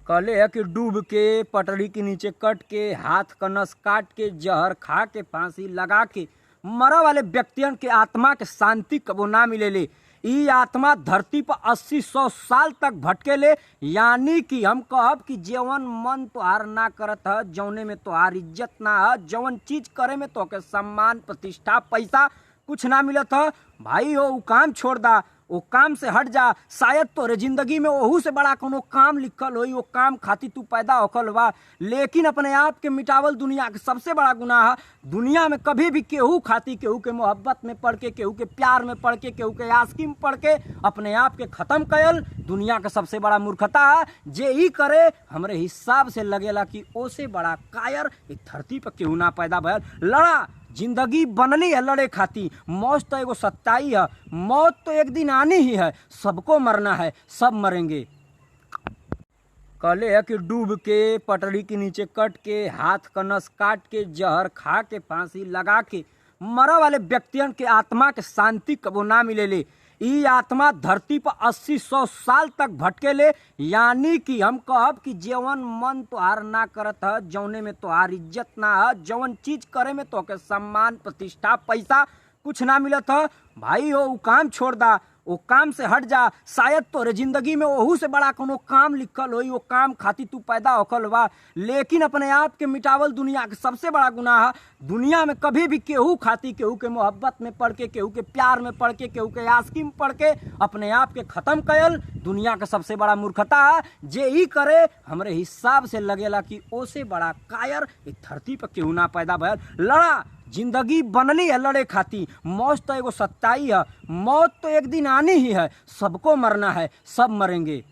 कहले है कि डूब के पटरी के नीचे कट के हाथ का नस काट के जहर खा के फांसी लगा के मरा वाले व्यक्तियन के आत्मा के शांति कबो ना मिलेले। ई आत्मा धरती पर 80-100 साल तक भटकेले। यानी कि हम कहब कि जवन मन तोहार ना करत है, जौने में तोहार इज्जत ना है, जवन चीज करे में तोके सम्मान प्रतिष्ठा पैसा कुछ ना मिलत है, भाई वो काम छोड़ दा, वो काम से हट जा। शायद तोरे जिंदगी में ओहू से बड़ा कोनो काम लिखल होई, वो काम खातिर तू पैदा होखल बा। लेकिन अपने आप के मिटावल दुनिया के सबसे बड़ा गुनाह है। दुनिया में कभी भी केहू खातिर, केहू के मोहब्बत में पड़ के, केहू के प्यार में पड़ के, केहू के आशिकी में पड़ के अपने आप के खत्म कयल दुनिया का सबसे बड़ा मूर्खता है। जे ई करे हमरे हिसाब से लगेला कि ओसे बड़ा कायर एक धरती पर केहू ना पैदा भयल। लड़ा, जिंदगी बनली है लड़े खाती। मौत तो एगो सच्चाई है, मौत तो एक दिन आनी ही है, सबको मरना है, सब मरेंगे। कहले है कि डूब के पटरी के नीचे कट के हाथ का नस काट के जहर खा के फांसी लगा के मरा वाले व्यक्तियन के आत्मा के शांति कबो ना मिलेले। ई आत्मा धरती पर 80-100 साल तक भटकेले। यानी कि हम कहब कि जवन मन तोहार ना करत है, जौने में तोहार इज्जत ना है, जवन चीज करे में तोके सम्मान प्रतिष्ठा पैसा कुछ ना मिलत है, भाई वो काम छोड़ दा, वो काम से हट जा। शायद तोरे जिंदगी में ओहू से बड़ा कोनो काम लिखल होई, वो काम खातिर तू पैदा होखल बा। लेकिन अपने आप के मिटावल दुनिया के सबसे बड़ा गुनाह है। दुनिया में कभी भी केहू खातिर, केहू के मोहब्बत में पड़ के, केहू के प्यार में पड़ के, केहू के आशिकी में पड़ के अपने आप के खत्म कयल दुनिया का सबसे बड़ा मूर्खता है। जे ई करे हमरे हिसाब से लगेला कि ओसे बड़ा कायर एक धरती पर केहू ना पैदा भयल। लड़ा, जिंदगी बनली है लड़े खाती। मौत तो एगो सच्चाई है, मौत तो एक दिन आनी ही है, सबको मरना है, सब मरेंगे।